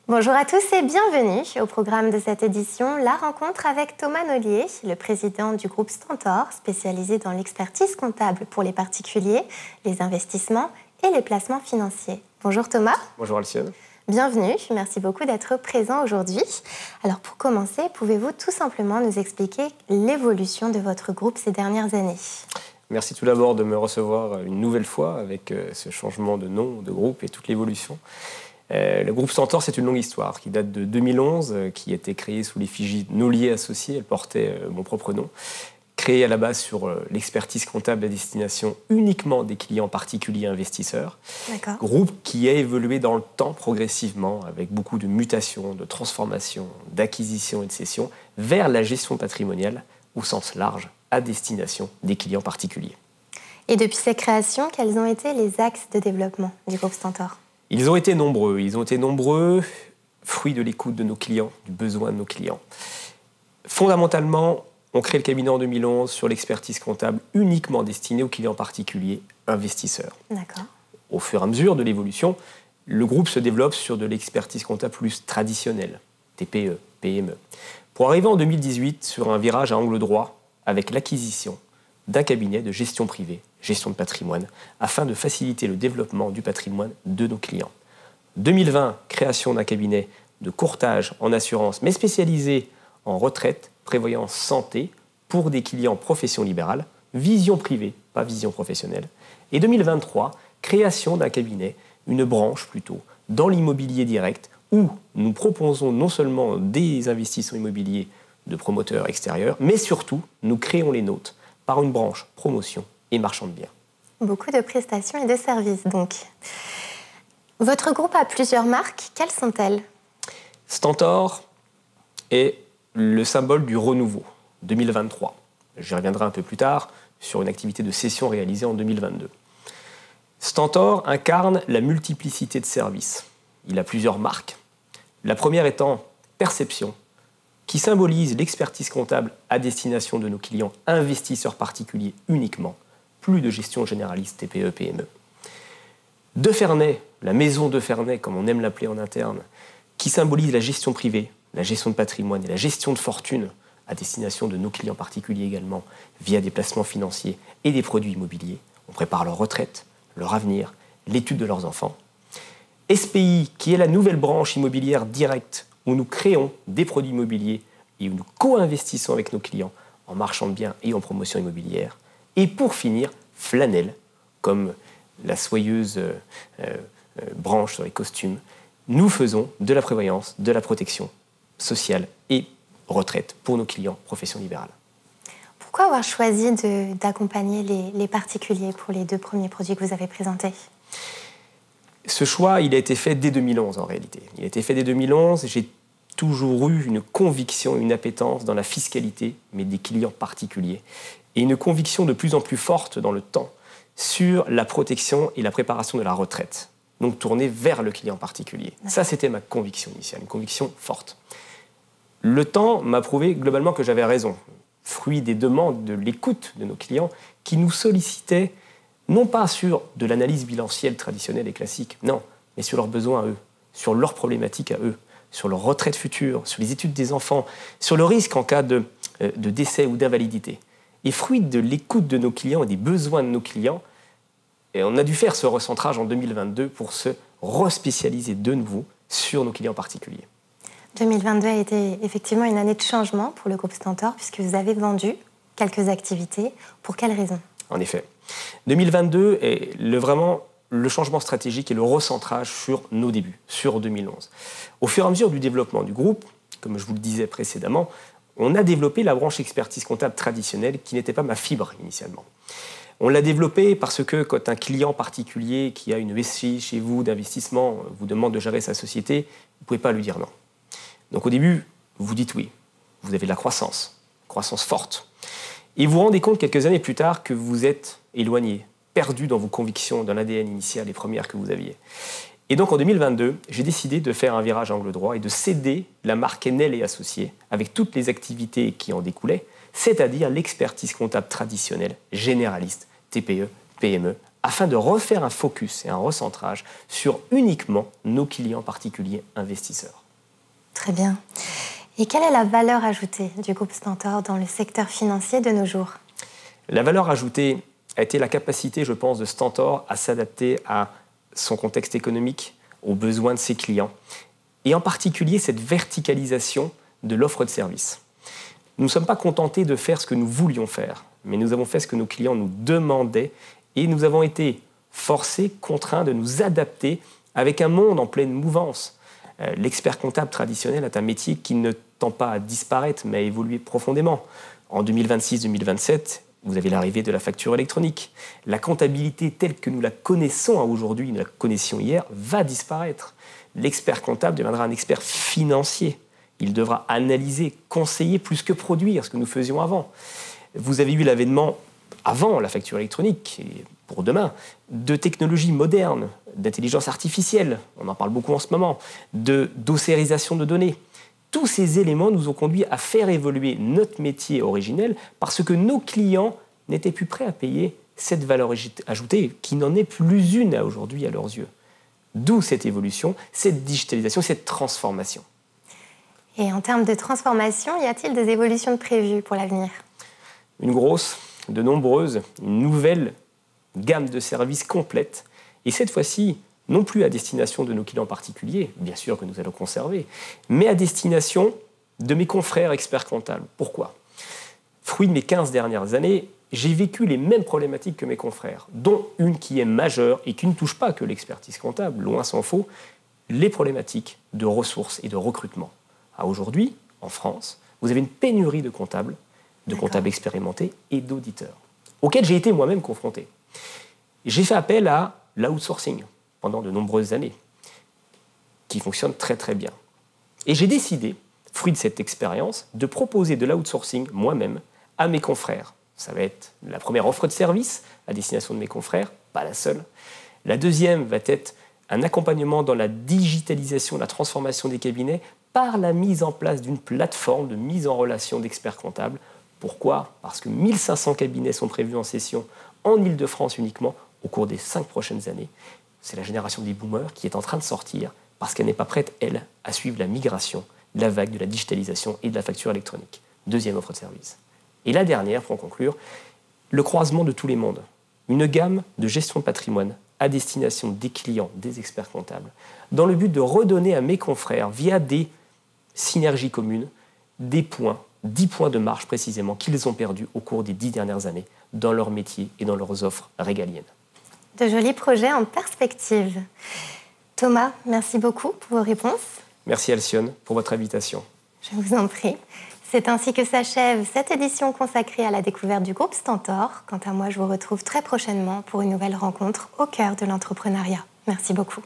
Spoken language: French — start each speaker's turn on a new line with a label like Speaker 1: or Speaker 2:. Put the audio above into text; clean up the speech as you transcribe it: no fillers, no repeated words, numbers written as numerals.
Speaker 1: Bonjour à tous et bienvenue au programme de cette édition, la rencontre avec Thomas Nollier, le président du groupe Stentor, spécialisé dans l'expertise comptable pour les particuliers, les investissements et les placements financiers. Bonjour Thomas.
Speaker 2: Bonjour Alcione.
Speaker 1: Bienvenue, merci beaucoup d'être présent aujourd'hui. Alors pour commencer, pouvez-vous tout simplement nous expliquer l'évolution de votre groupe ces dernières années ?
Speaker 2: Merci tout d'abord de me recevoir une nouvelle fois avec ce changement de nom, de groupe et toute l'évolution. Le groupe Stentor, c'est une longue histoire qui date de 2011, qui a été créée sous l'effigie Nollier Associés. Elle portait mon propre nom. Créée à la base sur l'expertise comptable à destination uniquement des clients particuliers investisseurs.
Speaker 1: D'accord.
Speaker 2: Groupe qui a évolué dans le temps progressivement avec beaucoup de mutations, de transformations, d'acquisitions et de cessions vers la gestion patrimoniale au sens large à destination des clients particuliers.
Speaker 1: Et depuis ces créations, quels ont été les axes de développement du groupe Stentor ? Ils
Speaker 2: ont été nombreux, fruits de l'écoute de nos clients, du besoin de nos clients. Fondamentalement, on crée le cabinet en 2011 sur l'expertise comptable uniquement destinée aux clients particuliers investisseurs.
Speaker 1: D'accord.
Speaker 2: Au fur et à mesure de l'évolution, le groupe se développe sur de l'expertise comptable plus traditionnelle, TPE, PME, pour arriver en 2018 sur un virage à angle droit avec l'acquisition d'un cabinet de gestion privée, gestion de patrimoine, afin de faciliter le développement du patrimoine de nos clients. 2020, création d'un cabinet de courtage en assurance, mais spécialisé en retraite, prévoyance, santé, pour des clients profession libérale, vision privée, pas vision professionnelle. Et 2023, création d'un cabinet, une branche plutôt, dans l'immobilier direct, où nous proposons non seulement des investissements immobiliers de promoteurs extérieurs, mais surtout, nous créons les nôtres par une branche promotion et marchand de biens.
Speaker 1: Beaucoup de prestations et de services, donc. Votre groupe a plusieurs marques. Quelles sont-elles ?
Speaker 2: Stentor est le symbole du renouveau, 2023. J'y reviendrai un peu plus tard sur une activité de cession réalisée en 2022. Stentor incarne la multiplicité de services. Il a plusieurs marques. La première étant Perception, qui symbolise l'expertise comptable à destination de nos clients investisseurs particuliers uniquement, plus de gestion généraliste TPE, PME. De Ferney, la maison de Ferney, comme on aime l'appeler en interne, qui symbolise la gestion privée, la gestion de patrimoine et la gestion de fortune à destination de nos clients particuliers également, via des placements financiers et des produits immobiliers. On prépare leur retraite, leur avenir, l'étude de leurs enfants. SPI, qui est la nouvelle branche immobilière directe, où nous créons des produits immobiliers et où nous co-investissons avec nos clients en marchand de biens et en promotion immobilière. Et pour finir, Flanel, comme la soyeuse branche sur les costumes. Nous faisons de la prévoyance, de la protection sociale et retraite pour nos clients profession libérale.
Speaker 1: Pourquoi avoir choisi d'accompagner les particuliers pour les 2 premiers produits que vous avez présentés ?
Speaker 2: Ce choix, il a été fait dès 2011 en réalité. Il a été fait dès 2011. J'ai toujours eu une conviction, une appétence dans la fiscalité, mais des clients particuliers. Et une conviction de plus en plus forte dans le temps sur la protection et la préparation de la retraite. Donc tournée vers le client particulier. Ça, c'était ma conviction initiale, une conviction forte. Le temps m'a prouvé globalement que j'avais raison. Fruit des demandes, de l'écoute de nos clients qui nous sollicitaient, non pas sur de l'analyse bilancielle traditionnelle et classique, non, mais sur leurs besoins à eux, sur leurs problématiques à eux, sur leur retraite future, sur les études des enfants, sur le risque en cas de décès ou d'invalidité. Et fruit de l'écoute de nos clients et des besoins de nos clients, et on a dû faire ce recentrage en 2022 pour se respécialiser de nouveau sur nos clients particuliers. 2022
Speaker 1: a été effectivement une année de changement pour le groupe Stentor, puisque vous avez vendu quelques activités. Pour quelles raisons ?
Speaker 2: En effet. 2022 est vraiment le changement stratégique et le recentrage sur nos débuts, sur 2011. Au fur et à mesure du développement du groupe, comme je vous le disais précédemment, on a développé la branche expertise comptable traditionnelle qui n'était pas ma fibre initialement. On l'a développée parce que quand un client particulier qui a une SCI chez vous d'investissement vous demande de gérer sa société, vous ne pouvez pas lui dire non. Donc au début, vous dites oui. Vous avez de la croissance forte. Et vous vous rendez compte quelques années plus tard que vous êtes éloigné, perdu dans vos convictions, dans l'ADN initial et premières que vous aviez. Et donc en 2022, j'ai décidé de faire un virage à angle droit et de céder la marque Enel et Associés avec toutes les activités qui en découlaient, c'est-à-dire l'expertise comptable traditionnelle, généraliste, TPE, PME, afin de refaire un focus et un recentrage sur uniquement nos clients particuliers investisseurs.
Speaker 1: Très bien. Et quelle est la valeur ajoutée du groupe Stentor dans le secteur financier de nos jours?
Speaker 2: La valeur ajoutée a été la capacité, je pense, de Stentor à s'adapter à son contexte économique, aux besoins de ses clients, et en particulier cette verticalisation de l'offre de services. Nous ne sommes pas contentés de faire ce que nous voulions faire, mais nous avons fait ce que nos clients nous demandaient, et nous avons été forcés, contraints de nous adapter avec un monde en pleine mouvance. L'expert comptable traditionnel est un métier qui ne tend pas à disparaître, mais à évoluer profondément. En 2026-2027, vous avez l'arrivée de la facture électronique. La comptabilité telle que nous la connaissons aujourd'hui, nous la connaissions hier, va disparaître. L'expert comptable deviendra un expert financier. Il devra analyser, conseiller plus que produire, ce que nous faisions avant. Vous avez eu l'avènement, avant la facture électronique, et pour demain, de technologies modernes, d'intelligence artificielle, on en parle beaucoup en ce moment, d'ossérisation de données. Tous ces éléments nous ont conduit à faire évoluer notre métier originel parce que nos clients n'étaient plus prêts à payer cette valeur ajoutée, qui n'en est plus une aujourd'hui à leurs yeux. D'où cette évolution, cette digitalisation, cette transformation.
Speaker 1: Et en termes de transformation, y a-t-il des évolutions prévues pour l'avenir?
Speaker 2: Une grosse, de nombreuses, une nouvelle gamme de services complète. Et cette fois-ci, non plus à destination de nos clients particuliers, bien sûr que nous allons conserver, mais à destination de mes confrères experts comptables. Pourquoi? Fruit de mes 15 dernières années, j'ai vécu les mêmes problématiques que mes confrères, dont une qui est majeure et qui ne touche pas que l'expertise comptable, loin s'en faut, les problématiques de ressources et de recrutement. Aujourd'hui, en France, vous avez une pénurie de comptables expérimentés et d'auditeurs, auxquels j'ai été moi-même confronté. J'ai fait appel à l'outsourcing pendant de nombreuses années, qui fonctionne très très bien. Et j'ai décidé, fruit de cette expérience, de proposer de l'outsourcing moi-même à mes confrères. Ça va être la première offre de service à destination de mes confrères, pas la seule. La deuxième va être un accompagnement dans la digitalisation, la transformation des cabinets par la mise en place d'une plateforme de mise en relation d'experts comptables. Pourquoi? Parce que 1500 cabinets sont prévus en session en Île-de-France uniquement au cours des 5 prochaines années. C'est la génération des boomers qui est en train de sortir parce qu'elle n'est pas prête, elle, à suivre la migration, la vague de la digitalisation et de la facture électronique. Deuxième offre de service. Et la dernière, pour en conclure, le croisement de tous les mondes. Une gamme de gestion de patrimoine à destination des clients, des experts comptables, dans le but de redonner à mes confrères, via des synergies communes, des points, 10 points de marge précisément, qu'ils ont perdus au cours des 10 dernières années dans leur métier et dans leurs offres régaliennes.
Speaker 1: De jolis projets en perspective. Thomas, merci beaucoup pour vos réponses.
Speaker 2: Merci Alcyone pour votre invitation.
Speaker 1: Je vous en prie. C'est ainsi que s'achève cette édition consacrée à la découverte du groupe Stentor. Quant à moi, je vous retrouve très prochainement pour une nouvelle rencontre au cœur de l'entrepreneuriat. Merci beaucoup.